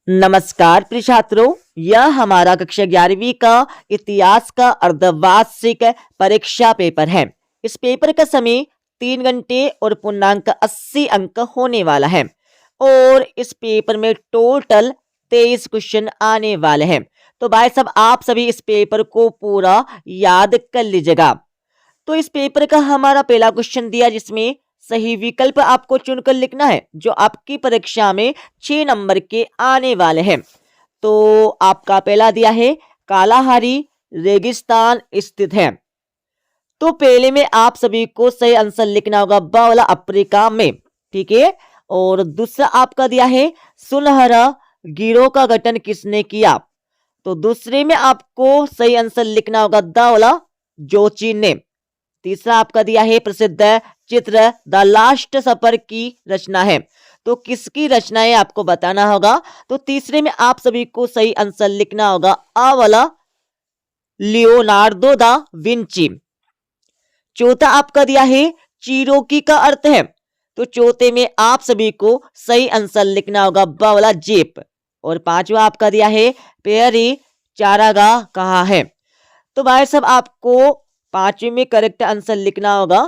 नमस्कार प्रिय छात्रों, यह हमारा कक्षा 11वीं का इतिहास का अर्धवार्षिक परीक्षा पेपर है। इस पेपर का समय 3 घंटे और पूर्णांक 80 अंक होने वाला है और इस पेपर में टोटल 23 क्वेश्चन आने वाले हैं। तो भाई साहब, आप सभी इस पेपर को पूरा याद कर लीजिएगा। तो इस पेपर का हमारा पहला क्वेश्चन दिया जिसमें सही विकल्प आपको चुनकर लिखना है, जो आपकी परीक्षा में 6 नंबर के आने वाले हैं। तो आपका पहला दिया है कालाहारी रेगिस्तान स्थित है। तो पहले में आप सभी को सही आंसर लिखना होगा ब वाला अफ्रीका में, ठीक है। और दूसरा आपका दिया है सुनहरा गिरोह का गठन किसने किया। तो दूसरे में आपको सही आंसर लिखना होगा द वाला जोची ने। तीसरा आपका दिया है प्रसिद्ध चित्र द लास्ट सफर की रचना है। तो किसकी रचना है आपको बताना होगा। तो तीसरे में आप सभी को सही आंसर लिखना होगा आ वाला लियोनार्डो दा विंची। चौथा आपका दिया है चिरोकी का अर्थ है। तो चौथे में आप सभी को सही आंसर लिखना होगा ब वाला जेप। और पांचवा आपका दिया है पेरी चारागाह कहाँ है। तो भाई साहब, आपको पांचवे में करेक्ट आंसर लिखना होगा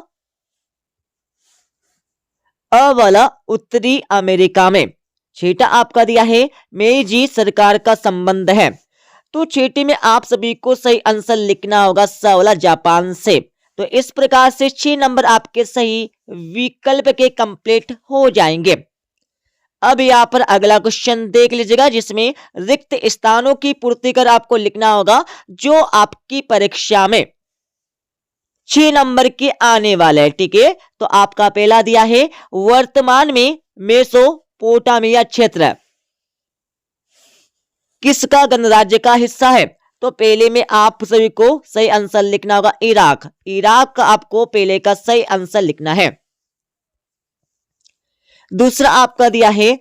अ वाला उत्तरी अमेरिका में। छठा आपका दिया है मेजी सरकार का संबंध है। तो छठे में आप सभी को सही आंसर लिखना होगा स वाला जापान से। तो इस प्रकार से 6 नंबर आपके सही विकल्प के कंप्लीट हो जाएंगे। अब यहाँ पर अगला क्वेश्चन देख लीजिएगा जिसमें रिक्त स्थानों की पूर्ति कर आपको लिखना होगा जो आपकी परीक्षा में 6 नंबर के आने वाले हैं, ठीक है। तो आपका पहला दिया है वर्तमान में मेसोपोटामिया क्षेत्र किसका गणराज्य का हिस्सा है। तो पहले में आप सभी को सही आंसर लिखना होगा इराक। इराक का आपको पहले का सही आंसर लिखना है। दूसरा आपका दिया है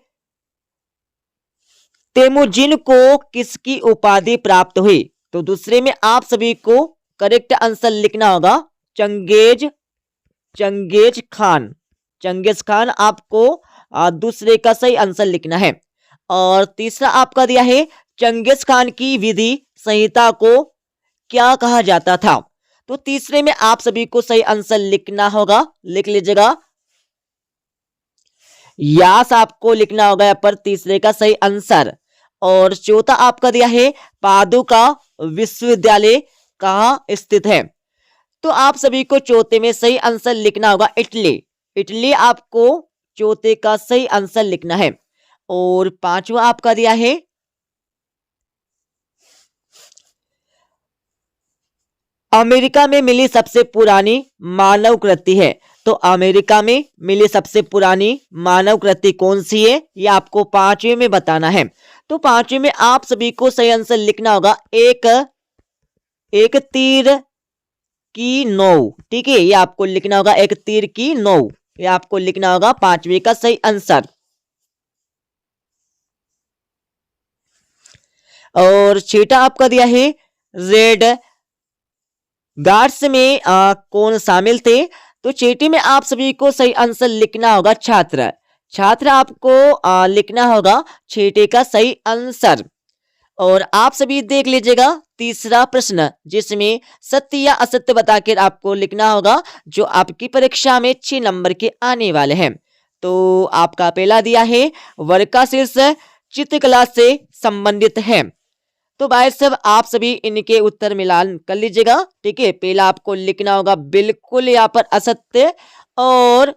तेमुजिन को किसकी उपाधि प्राप्त हुई। तो दूसरे में आप सभी को करेक्ट आंसर लिखना होगा चंगेज खान। चंगेज खान आपको दूसरे का सही आंसर लिखना है। और तीसरा आपका दिया है चंगेज खान की विधि संहिता को क्या कहा जाता था। तो तीसरे में आप सभी को सही आंसर लिखना होगा, लिख लीजिएगा यास आपको लिखना होगा यहाँ पर तीसरे का सही आंसर। और चौथा आपका दिया है पादुका विश्वविद्यालय कहाँ स्थित है। तो आप सभी को चौथे में सही आंसर लिखना होगा इटली। इटली आपको चौथे का सही आंसर लिखना है। और पांचवा आपका दिया है अमेरिका में मिली सबसे पुरानी मानव कृति है। तो अमेरिका में मिली सबसे पुरानी मानव कृति कौन सी है, ये आपको पांचवे में बताना है। तो पांचवे में आप सभी को सही आंसर लिखना होगा एक तीर की नौ, ठीक है। ये आपको लिखना होगा एक तीर की नौ। ये आपको लिखना होगा पांचवे का सही आंसर। और छठा आपका दिया है रेड गार्ड्स में कौन शामिल थे। तो छठी में आप सभी को सही आंसर लिखना होगा छात्र। छात्र आपको लिखना होगा छठे का सही आंसर। और आप सभी देख लीजिएगा तीसरा प्रश्न जिसमें सत्य या असत्य बताकर आपको लिखना होगा जो आपकी परीक्षा में 6 नंबर के आने वाले हैं। तो आपका पहला दिया है वर्का शीर्ष चित्रकला से संबंधित है। तो भाई साहब, आप सभी इनके उत्तर मिलान कर लीजिएगा, ठीक है। पहला आपको लिखना होगा बिल्कुल यहाँ पर असत्य। और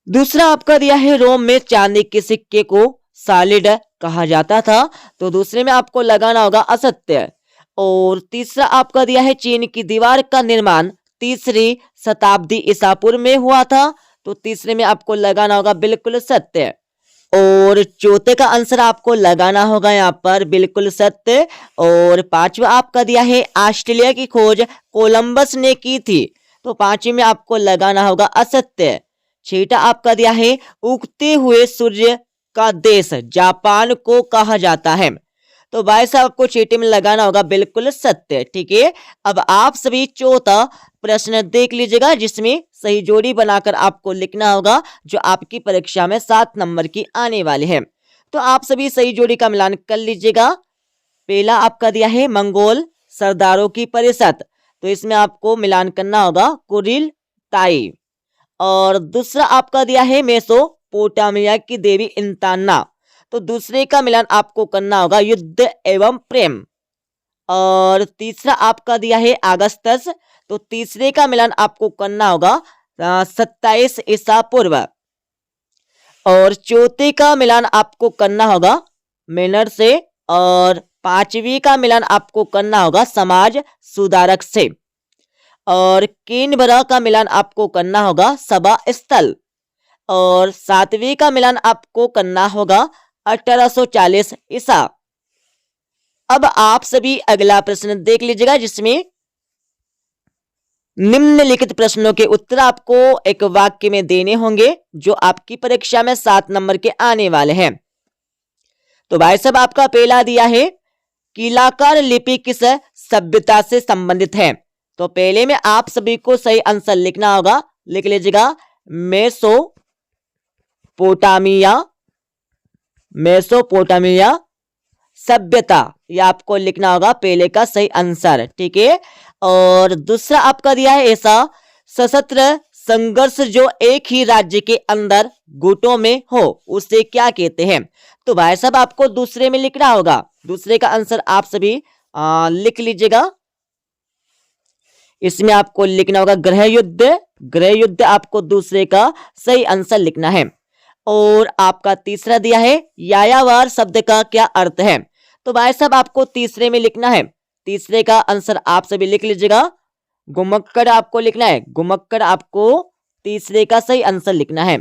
दूसरा आपका दिया है रोम में चांदी के सिक्के को सॉलिड कहा जाता था। तो दूसरे में आपको लगाना होगा असत्य। और तीसरा आपका दिया है चीन की दीवार का निर्माण 3री शताब्दी ईसा पूर्व में हुआ था। तो तीसरे में आपको लगाना होगा बिल्कुल सत्य। और चौथे का आंसर आपको लगाना होगा यहाँ पर बिल्कुल सत्य। और पांचवा आपका दिया है ऑस्ट्रेलिया की खोज कोलंबस ने की थी। तो पांचवे में आपको लगाना होगा असत्य। छठा आपका दिया है उगते हुए सूर्य का देश जापान को कहा जाता है। तो भाई साहब, आपको छठे में लगाना होगा बिल्कुल सत्य, ठीक है। अब आप सभी चौथा प्रश्न देख लीजिएगा जिसमें सही जोड़ी बनाकर आपको लिखना होगा जो आपकी परीक्षा में 7 नंबर की आने वाले हैं। तो आप सभी सही जोड़ी का मिलान कर लीजिएगा। पहला आपका दिया है मंगोल सरदारों की परिषद, तो इसमें आपको मिलान करना होगा कुरिल ताई। और दूसरा आपका दिया है मेसोपोटामिया की देवी इंताना, तो दूसरे का मिलान आपको करना होगा युद्ध एवं प्रेम। और तीसरा आपका दिया है अगस्तस, तो तीसरे का मिलान आपको करना होगा 27 ईसा पूर्व। और चौथे का मिलान आपको करना होगा मेनर से। और पांचवी का मिलान आपको करना होगा समाज सुधारक से। और केनबरा का मिलान आपको करना होगा सभा स्थल। और सातवीं का मिलान आपको करना होगा 1840 ईसा। अब आप सभी अगला प्रश्न देख लीजिएगा, जिसमें निम्नलिखित प्रश्नों के उत्तर आपको एक वाक्य में देने होंगे, जो आपकी परीक्षा में 7 नंबर के आने वाले हैं। तो भाई साहब आपका पहला दिया है कीलाकार लिपि किस सभ्यता से संबंधित है। तो पहले में आप सभी को सही आंसर लिखना होगा, लिख लीजिएगा मेसोपोटामिया सभ्यता, यह आपको लिखना होगा पहले का सही आंसर, ठीक है। और दूसरा आपका दिया है ऐसा सशस्त्र संघर्ष जो एक ही राज्य के अंदर गुटों में हो उसे क्या कहते हैं। तो भाई साहब आपको दूसरे में लिखना होगा, दूसरे का आंसर आप सभी लिख लीजिएगा। इसमें आपको लिखना होगा गृह युद्ध, गृह युद्ध आपको दूसरे का सही आंसर लिखना है। और आपका तीसरा दिया है यायावर शब्द का क्या अर्थ है। तो भाई साहब आपको तीसरे में लिखना है, तीसरे का आंसर आप सभी लिख लीजिएगा गुमक्कड़ आपको लिखना है, गुमक्कड़ आपको तीसरे का सही आंसर लिखना है।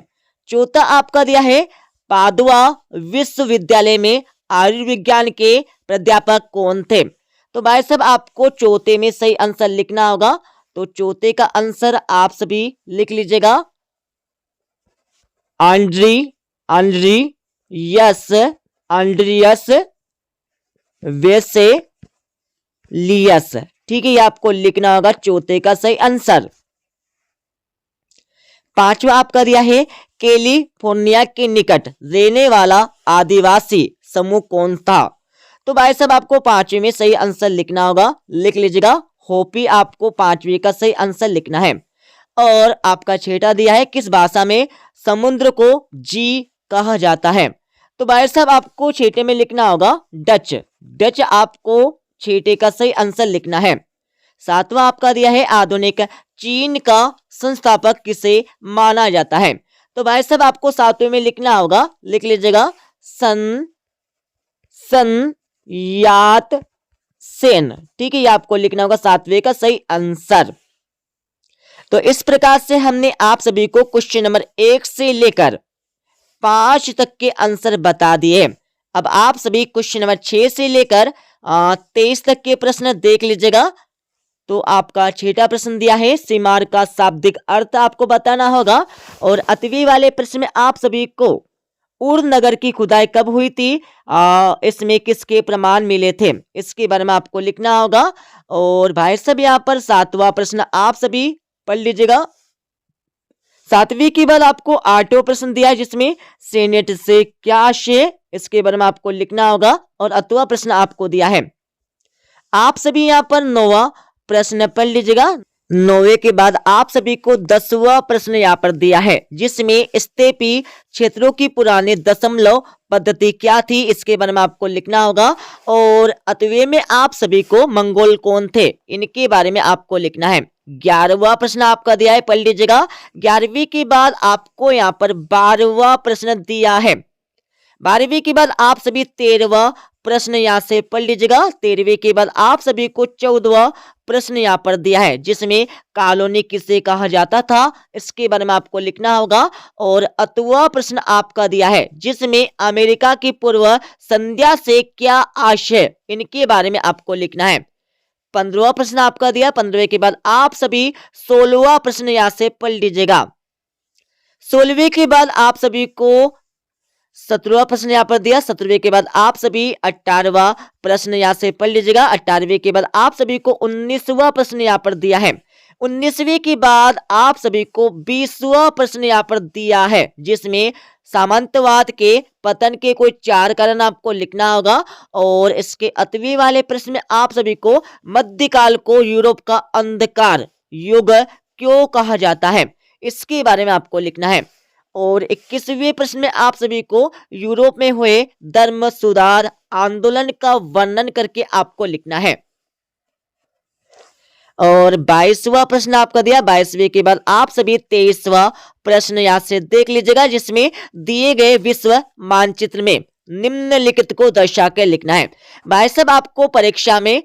चौथा आपका दिया है पादुआ विश्वविद्यालय में आयुर्विज्ञान के प्राध्यापक कौन थे। तो भाई साहब आपको चौथे में सही आंसर लिखना होगा, तो चौथे का आंसर आप सभी लिख लीजिएगा एंड्रियस वेसेलियस, ठीक है, ये आपको लिखना होगा चौथे का सही आंसर। पांचवा आपका दिया है कैलिफोर्निया के निकट रहने वाला आदिवासी समूह कौन था। तो भाई साहब आपको पांचवी में सही आंसर लिखना होगा, लिख लीजिएगा होपी, आपको पांचवी का सही आंसर लिखना है। और आपका छठा दिया है किस भाषा में समुद्र को जी कहा जाता है। तो भाई साहब आपको छठे में लिखना होगा डच, डच आपको छठे का सही आंसर लिखना है। सातवां आपका दिया है आधुनिक चीन का संस्थापक किसे माना जाता है। तो भाई साहब आपको सातवें में लिखना होगा, लिख लीजिएगा सन यात सेन, ठीक है, ये आपको लिखना होगा सातवें का सही आंसर। तो इस प्रकार से हमने आप सभी को क्वेश्चन नंबर 1 से लेकर 5 तक के आंसर बता दिए। अब आप सभी क्वेश्चन नंबर 6 से लेकर 23 तक के प्रश्न देख लीजिएगा। तो आपका छठा प्रश्न दिया है सीमार का शाब्दिक अर्थ आपको बताना होगा। और अतवी वाले प्रश्न में आप सभी को उर नगर की खुदाई कब हुई थी, इसमें किसके प्रमाण मिले थे, इसके बारे में आपको लिखना होगा। और भाई साहब यहाँ पर 7वां प्रश्न आप सभी पढ़ लीजिएगा। 7वीं के बाद आपको 8वां प्रश्न दिया है जिसमें सेनेट से क्या आशय, इसके बारे में आपको लिखना होगा। और 8वां प्रश्न आपको दिया है। आप सभी यहाँ पर 9वां प्रश्न पढ़ लीजिएगा। 9वें के बाद आप सभी को 10वां प्रश्न यहाँ पर दिया है जिसमें स्टेपी क्षेत्रों की पुराने दशमलव पद्धति क्या थी, इसके बारे में आपको लिखना होगा। और 8वें में आप सभी को मंगोल कौन थे, इनके बारे में आपको लिखना है। 11वां प्रश्न आपका दिया है, पढ़ लीजिएगा। 11वीं के बाद आपको यहाँ पर 12वां प्रश्न दिया है। 12वीं के बाद आप सभी 13वां प्रश्न यहाँ से पढ़ लीजिएगा। 13वीं के बाद आप सभी को 14वां प्रश्न यहाँ पर दिया है जिसमें कॉलोनी किसे कहा जाता था, इसके बारे में आपको लिखना होगा। और 8वां प्रश्न आपका दिया है जिसमें अमेरिका की पूर्व संध्या से क्या आशय, इनके बारे में आपको लिखना है। 15वां प्रश्न आपका दिया। 15वें के बाद आप सभी 16वां प्रश्न यहाँ से पढ़ लीजिएगा। 16वें के बाद आप सभी को 17वां प्रश्न यहाँ पर दिया। 17वें के बाद आप सभी 18वां प्रश्न यहाँ से पढ़ लीजिएगा। 18वें के बाद आप सभी को 19वां प्रश्न यहाँ पर दिया है। 19वीं के बाद आप सभी को 20वां प्रश्न यहाँ पर दिया है, जिसमें सामंतवाद के पतन के कोई 4 कारण आपको लिखना होगा। और इसके 8वीं वाले प्रश्न में आप सभी को मध्यकाल को यूरोप का अंधकार युग क्यों कहा जाता है, इसके बारे में आपको लिखना है। और 21वें प्रश्न में आप सभी को यूरोप में हुए धर्म सुधार आंदोलन का वर्णन करके आपको लिखना है। और 22वां प्रश्न आपका दिया, 22वें के बाद आप सभी 23वां प्रश्न यहां से देख लीजिएगा, जिसमें दिए गए विश्व मानचित्र में निम्नलिखित को दर्शा कर लिखना है। भाई साहब आपको परीक्षा में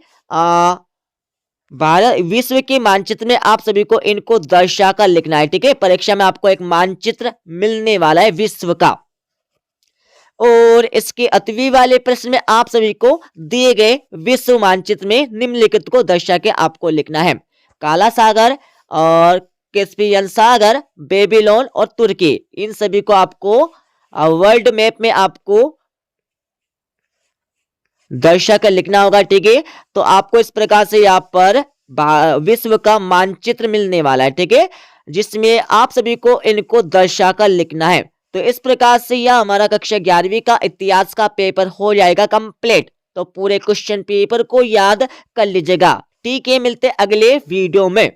भारत विश्व के मानचित्र में आप सभी को इनको दर्शा कर लिखना है, ठीक है। परीक्षा में आपको एक मानचित्र मिलने वाला है विश्व का। और इसके 8वीं वाले प्रश्न में आप सभी को दिए गए विश्व मानचित्र में निम्नलिखित को दर्शा के आपको लिखना है। काला सागर और कैस्पियन सागर, बेबीलोन और तुर्की, इन सभी को आपको वर्ल्ड मैप में आपको दर्शा कर लिखना होगा, ठीक है। तो आपको इस प्रकार से यहाँ पर विश्व का मानचित्र मिलने वाला है, ठीक है, जिसमें आप सभी को इनको दर्शा कर लिखना है। तो इस प्रकार से यह हमारा कक्षा 11वीं का इतिहास का पेपर हो जाएगा कंप्लीट। तो पूरे क्वेश्चन पेपर को याद कर लीजिएगा, ठीक है। मिलते अगले वीडियो में।